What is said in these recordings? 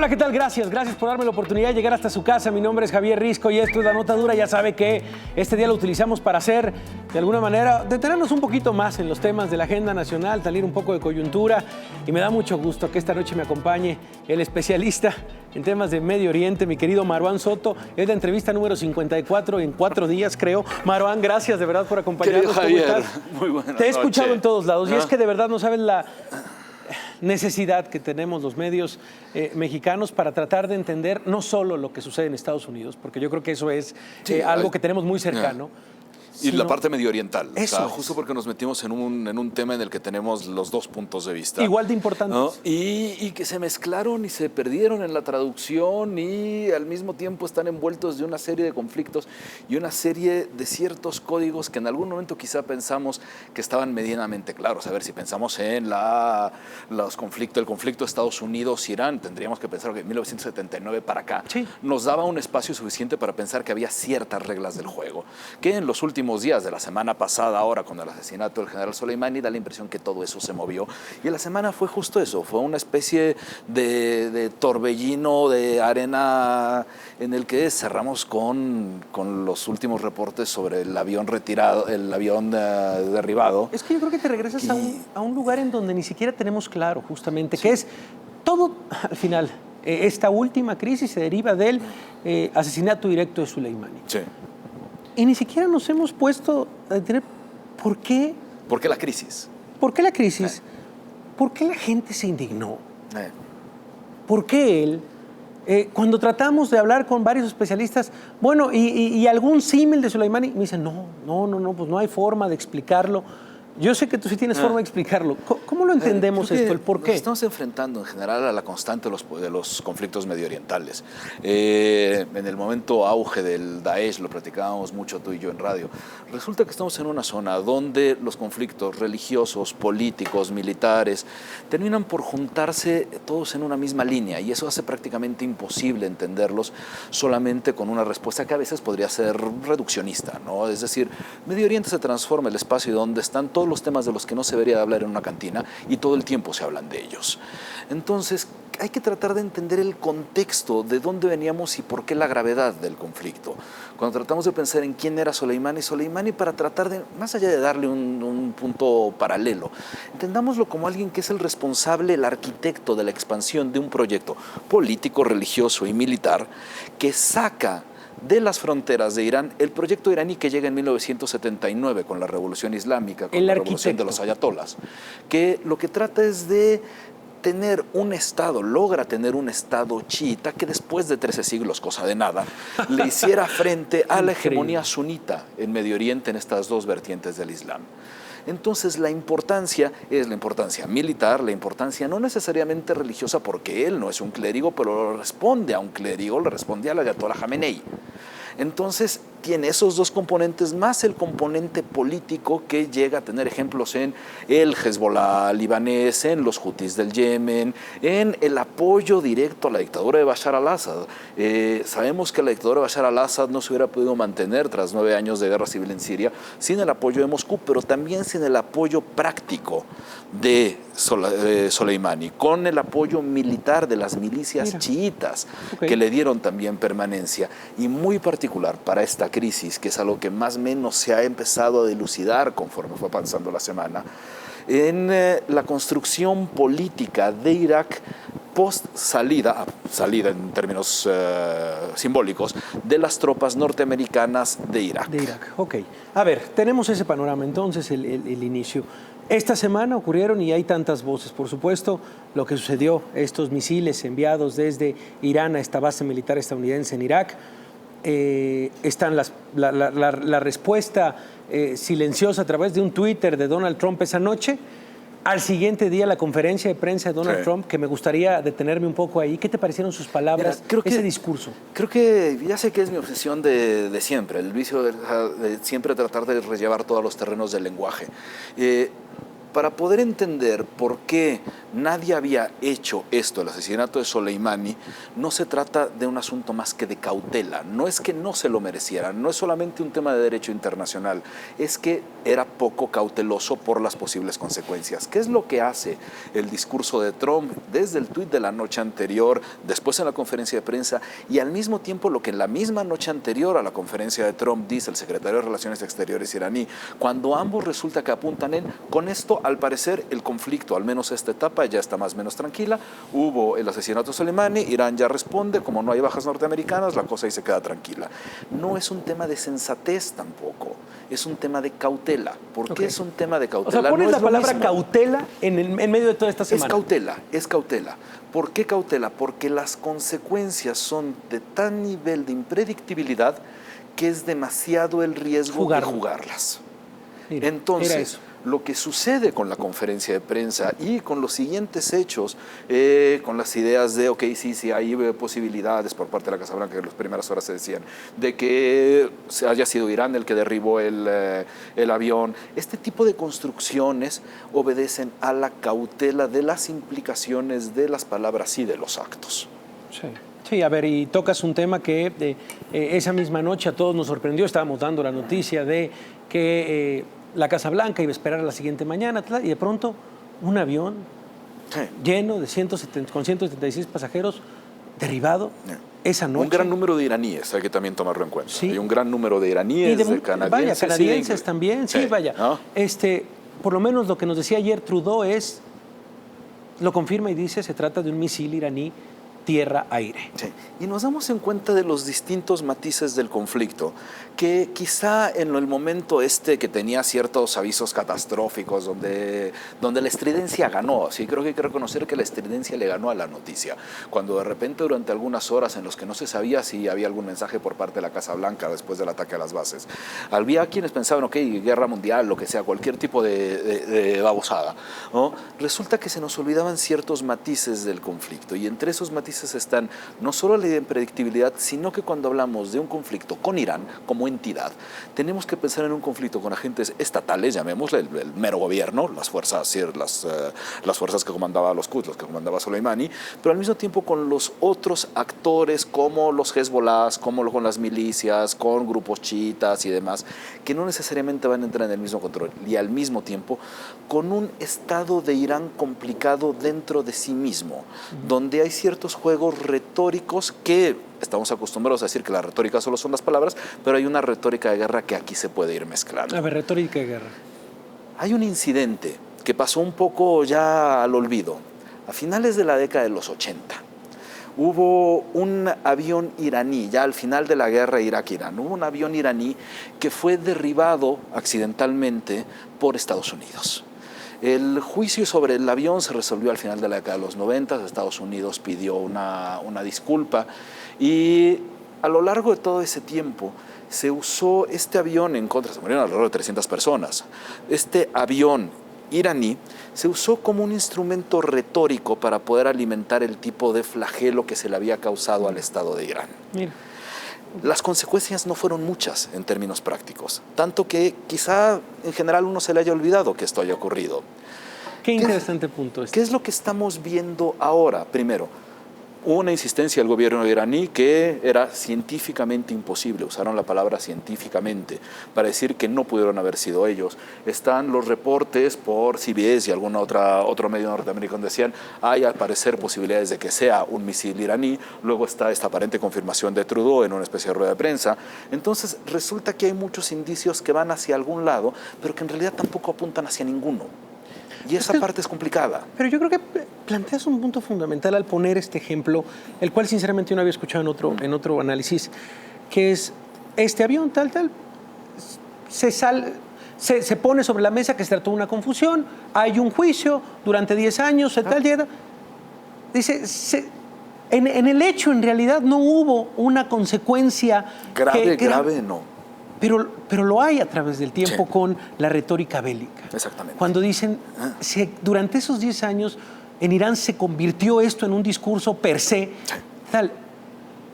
Hola, ¿qué tal? Gracias por darme la oportunidad de llegar hasta su casa. Mi nombre es Javier Risco y esto es La Nota Dura. Ya sabe que este día lo utilizamos para hacer, de alguna manera, detenernos un poquito más en los temas de la agenda nacional, salir un poco de coyuntura. Y me da mucho gusto que esta noche me acompañe el especialista en temas de Medio Oriente, mi querido Marwan Soto. Es la entrevista número 54 en 4 días, creo. Marwan, gracias de verdad por acompañarnos. Querido Javier, muy buenas Te he escuchado noches. en todos lados y es que de verdad no sabes la necesidad que tenemos los medios mexicanos para tratar de entender no solo lo que sucede en Estados Unidos, porque yo creo que eso es algo que tenemos muy cercano. Y la parte mediooriental, Eso justo porque nos metimos en un tema en el que tenemos los dos puntos de vista. Igual de importantes. ¿No? Y que se mezclaron y se perdieron en la traducción y al mismo tiempo están envueltos de una serie de conflictos y una serie de ciertos códigos que en algún momento quizá pensamos que estaban medianamente claros. A ver, si pensamos en el conflicto Estados Unidos-Irán, tendríamos que pensar que en 1979 para acá nos daba un espacio suficiente para pensar que había ciertas reglas del juego, que en los últimos días de la semana pasada, ahora con el asesinato del general Soleimani, da la impresión que todo eso se movió. Y la semana fue justo eso, fue una especie de torbellino de arena en el que cerramos con los últimos reportes sobre el avión retirado, el avión derribado. Es que yo creo que te regresas a un lugar en donde ni siquiera tenemos claro, justamente, que es todo, al final, esta última crisis se deriva del asesinato directo de Soleimani. Sí. Y ni siquiera nos hemos puesto a entender por qué. ¿Por qué la crisis? ¿Por qué la crisis? ¿Por qué la gente se indignó? ¿Por qué él? Cuando tratamos de hablar con varios especialistas, bueno, y algún símil de Soleimani, me dicen, no, pues no hay forma de explicarlo. Yo sé que tú sí tienes forma de explicarlo. ¿Cómo lo entendemos esto? ¿El por qué? Nos estamos enfrentando en general a la constante de los conflictos medioorientales. En el momento auge del Daesh, lo platicábamos mucho tú y yo en radio, resulta que estamos en una zona donde los conflictos religiosos, políticos, militares, terminan por juntarse todos en una misma línea y eso hace prácticamente imposible entenderlos solamente con una respuesta que a veces podría ser reduccionista, ¿no? Es decir, Medio Oriente se transforma el espacio donde están todos los temas de los que no se debería hablar en una cantina y todo el tiempo se hablan de ellos. Entonces, hay que tratar de entender el contexto de dónde veníamos y por qué la gravedad del conflicto. Cuando tratamos de pensar en quién era Soleimani para tratar de, más allá de darle un punto paralelo, entendámoslo como alguien que es el responsable, el arquitecto de la expansión de un proyecto político, religioso y militar que saca de las fronteras de Irán el proyecto iraní que llega en 1979 con la Revolución Islámica, con la revolución de los ayatolás, que lo que trata es de tener un Estado, logra tener un Estado chiita que después de 13 siglos, cosa de nada, le hiciera frente a la hegemonía sunita en Medio Oriente, en estas dos vertientes del Islam. Entonces la importancia es la importancia militar, la importancia no necesariamente religiosa, porque él no es un clérigo, pero responde a un clérigo, le responde al ayatollah Jamenei. Entonces tiene esos dos componentes más el componente político que llega a tener ejemplos en el Hezbollah libanés, en los hutis del Yemen, en el apoyo directo a la dictadura de Bashar al-Assad. Sabemos que la dictadura de Bashar al-Assad no se hubiera podido mantener tras 9 años de guerra civil en Siria sin el apoyo de Moscú, pero también sin el apoyo práctico de Soleimani, con el apoyo militar de las milicias chiitas que le dieron también permanencia, y muy particular para esta crisis, que es algo que más o menos se ha empezado a dilucidar conforme fue avanzando la semana, en la construcción política de Irak post-salida en términos simbólicos, de las tropas norteamericanas de Irak. Ok. A ver, tenemos ese panorama entonces, el inicio. Esta semana ocurrieron, y hay tantas voces, por supuesto, lo que sucedió, estos misiles enviados desde Irán a esta base militar estadounidense en Irak. Están la respuesta silenciosa a través de un Twitter de Donald Trump esa noche. Al siguiente día, la conferencia de prensa de Donald Trump, que me gustaría detenerme un poco ahí. ¿Qué te parecieron sus palabras, ese discurso? Creo que ya sé que es mi obsesión de siempre, el vicio de siempre tratar de rellevar todos los terrenos del lenguaje. para poder entender por qué nadie había hecho esto, el asesinato de Soleimani, no se trata de un asunto más que de cautela. No es que no se lo merecieran, no es solamente un tema de derecho internacional, es que era poco cauteloso por las posibles consecuencias. ¿Qué es lo que hace el discurso de Trump desde el tuit de la noche anterior, después en la conferencia de prensa, y al mismo tiempo lo que en la misma noche anterior a la conferencia de Trump dice el secretario de Relaciones Exteriores iraní, cuando ambos resulta que apuntan en, con esto al parecer el conflicto, al menos esta etapa ya está más o menos tranquila, hubo el asesinato de Soleimani, Irán ya responde, como no hay bajas norteamericanas, la cosa ahí se queda tranquila. No es un tema de sensatez tampoco, es un tema de cautela. ¿Por qué es un tema de cautela? O sea, pones no la es lo palabra mismo. cautela en medio de toda esta semana. Es cautela. ¿Por qué cautela? Porque las consecuencias son de tal nivel de impredictibilidad que es demasiado el riesgo de jugarlas. Mira, entonces, lo que sucede con la conferencia de prensa y con los siguientes hechos, con las ideas de, ok, sí, hay posibilidades por parte de la Casa Blanca, que en las primeras horas se decían, de que haya sido Irán el que derribó el avión. Este tipo de construcciones obedecen a la cautela de las implicaciones de las palabras y de los actos. Sí, a ver, y tocas un tema que esa misma noche a todos nos sorprendió. Estábamos dando la noticia de que la Casa Blanca iba a esperar a la siguiente mañana, y de pronto un avión lleno de 176 pasajeros derribado esa noche. Un gran número de iraníes, hay que también tomarlo en cuenta. Sí. Hay un gran número de iraníes, de canadienses. Vaya, canadienses también, sí, vaya. ¿No? Por lo menos lo que nos decía ayer Trudeau lo confirma y dice, se trata de un misil iraní tierra-aire. Sí. Y nos damos en cuenta de los distintos matices del conflicto, que quizá en el momento que tenía ciertos avisos catastróficos, donde la estridencia ganó, sí, creo que hay que reconocer que la estridencia le ganó a la noticia, cuando de repente durante algunas horas en los que no se sabía si había algún mensaje por parte de la Casa Blanca después del ataque a las bases, había quienes pensaban, ok, guerra mundial, lo que sea, cualquier tipo de babosada, ¿no? Resulta que se nos olvidaban ciertos matices del conflicto, y entre esos matices están no solo la impredictibilidad, sino que cuando hablamos de un conflicto con Irán como entidad, tenemos que pensar en un conflicto con agentes estatales, llamémosle el mero gobierno, las fuerzas que comandaba los Quds, los que comandaba Soleimani, pero al mismo tiempo con los otros actores como los Hezbollah, como con las milicias, con grupos chiitas y demás, que no necesariamente van a entrar en el mismo control, y al mismo tiempo con un estado de Irán complicado dentro de sí mismo, donde hay ciertos juegos retóricos que estamos acostumbrados a decir que la retórica solo son las palabras, pero hay una retórica de guerra que aquí se puede ir mezclando. A ver, retórica de guerra. Hay un incidente que pasó un poco ya al olvido. A finales de la década de los 80, hubo un avión iraní, ya al final de la guerra Irak-Irán, hubo un avión iraní que fue derribado accidentalmente por Estados Unidos. El juicio sobre el avión se resolvió al final de la década de los 90, Estados Unidos pidió una disculpa, y a lo largo de todo ese tiempo se usó este avión en contra, se murieron alrededor de 300 personas. Este avión iraní se usó como un instrumento retórico para poder alimentar el tipo de flagelo que se le había causado al Estado de Irán. Mira. Las consecuencias no fueron muchas en términos prácticos, tanto que quizá en general uno se le haya olvidado que esto haya ocurrido. Qué interesante punto este. ¿Qué es lo que estamos viendo ahora? Primero, hubo una insistencia del gobierno iraní que era científicamente imposible, usaron la palabra científicamente para decir que no pudieron haber sido ellos. Están los reportes por CBS y algún otro medio norteamericano donde decían hay al parecer posibilidades de que sea un misil iraní, luego está esta aparente confirmación de Trudeau en una especie de rueda de prensa. Entonces resulta que hay muchos indicios que van hacia algún lado, pero que en realidad tampoco apuntan hacia ninguno. Y esa parte es complicada. Pero yo creo que planteas un punto fundamental al poner este ejemplo, el cual sinceramente yo no había escuchado en otro análisis, que es este avión, tal, se pone sobre la mesa que se trató de una confusión, hay un juicio durante 10 años, tal, dice, en el hecho en realidad no hubo una consecuencia grave no. Pero lo hay a través del tiempo con la retórica bélica. Exactamente. Cuando dicen, durante esos 10 años en Irán se convirtió esto en un discurso per se, tal.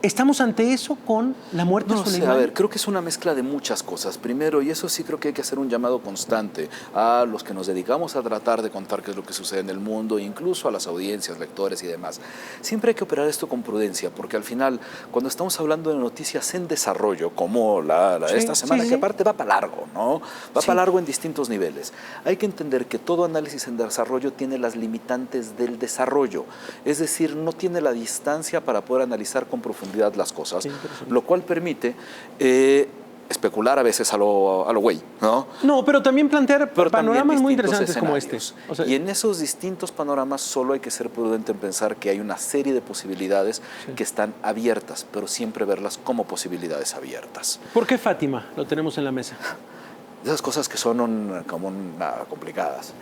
¿Estamos ante eso con la muerte No de sé, Soleimani? a ver, creo que es una mezcla de muchas cosas. Primero, y eso sí creo que hay que hacer un llamado constante a los que nos dedicamos a tratar de contar qué es lo que sucede en el mundo, incluso a las audiencias, lectores y demás. Siempre hay que operar esto con prudencia, porque al final, cuando estamos hablando de noticias en desarrollo, como la de esta semana, que aparte va para largo, ¿no? Va para largo en distintos niveles. Hay que entender que todo análisis en desarrollo tiene las limitantes del desarrollo. Es decir, no tiene la distancia para poder analizar con profundidad las cosas, lo cual permite especular a veces a lo güey, ¿no? No, pero también plantear Pero panoramas también muy distintos interesantes como este. escenarios. Y en esos distintos panoramas solo hay que ser prudente en pensar que hay una serie de posibilidades que están abiertas, pero siempre verlas como posibilidades abiertas. ¿Por qué Fátima? Lo tenemos en la mesa. Esas cosas que son complicadas.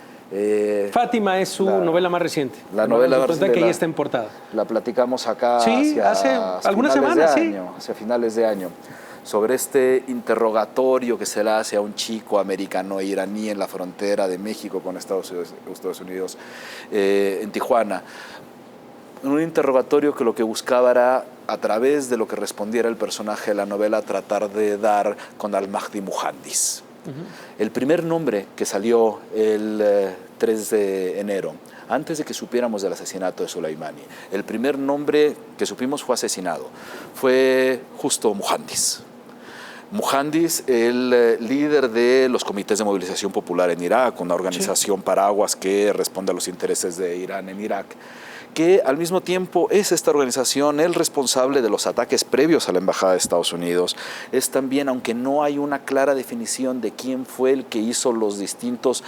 Fátima es su novela más reciente. La novela más reciente. Que ya está en portada. La platicamos acá hace algunas semanas, hacia finales de año, sobre este interrogatorio que se le hace a un chico americano-iraní en la frontera de México con Estados Unidos en Tijuana. Un interrogatorio que lo que buscaba era, a través de lo que respondiera el personaje de la novela, tratar de dar con al-Mahdi Muhandis. El primer nombre que salió el 3 de enero, antes de que supiéramos del asesinato de Soleimani, el primer nombre que supimos fue asesinado, fue justo Muhandis. Muhandis, el líder de los comités de movilización popular en Irak, una organización paraguas que responde a los intereses de Irán en Irak, que al mismo tiempo es esta organización el responsable de los ataques previos a la Embajada de Estados Unidos. Es también, aunque no hay una clara definición de quién fue el que hizo los distintos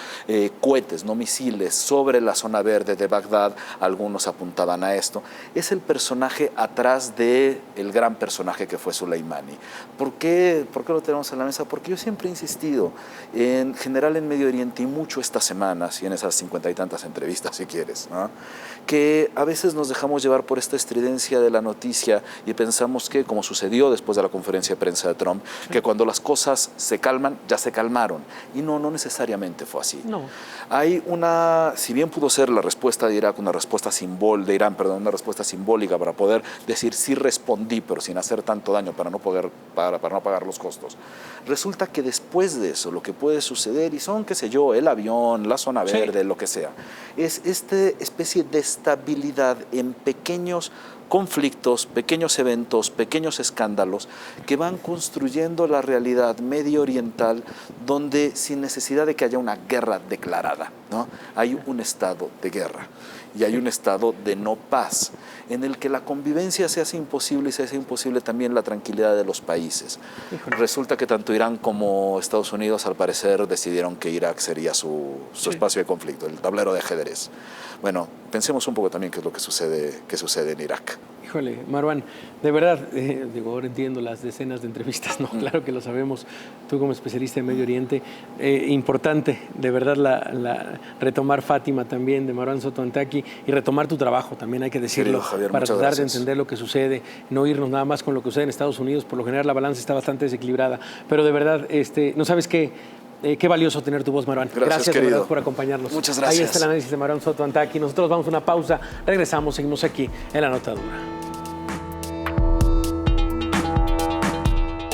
cohetes, no misiles, sobre la zona verde de Bagdad, algunos apuntaban a esto, es el personaje atrás del gran personaje que fue Soleimani. ¿Por qué lo tenemos en la mesa? Porque yo siempre he insistido, en general en Medio Oriente y mucho estas semanas, y en esas 50 y tantas entrevistas si quieres, ¿no?, que a veces nos dejamos llevar por esta estridencia de la noticia y pensamos que, como sucedió después de la conferencia de prensa de Trump, que cuando las cosas se calman, ya se calmaron. Y no necesariamente fue así. No. Hay si bien pudo ser la respuesta de Irak una respuesta una respuesta simbólica para poder decir sí respondí, pero sin hacer tanto daño para no pagar los costos. Resulta que después de eso, lo que puede suceder, y son, qué sé yo, el avión, la zona verde, lo que sea, es esta especie de estabilidad en pequeños conflictos, pequeños eventos, pequeños escándalos que van construyendo la realidad medio oriental, donde sin necesidad de que haya una guerra declarada, ¿no?, hay un estado de guerra y hay un estado de no paz, en el que la convivencia se hace imposible y se hace imposible también la tranquilidad de los países. Resulta que tanto Irán como Estados Unidos, al parecer, decidieron que Irak sería su espacio de conflicto, el tablero de ajedrez. Bueno, pensemos un poco también qué es lo que sucede en Irak. Híjole, Marwan, de verdad, ahora entiendo las decenas de entrevistas, ¿no? Claro que lo sabemos, tú como especialista en Medio Oriente. Importante, de verdad, retomar Fátima también, de Marwan Soto Antaki, y retomar tu trabajo, también hay que decirlo, Javier, para tratar de entender lo que sucede, no irnos nada más con lo que sucede en Estados Unidos. Por lo general la balanza está bastante desequilibrada, pero de verdad, no sabes qué valioso tener tu voz, Marwan. Gracias de verdad por acompañarnos. Muchas gracias. Ahí está el análisis de Marwan Soto Antaki. Nosotros vamos a una pausa, regresamos, seguimos aquí en La Nota Dura.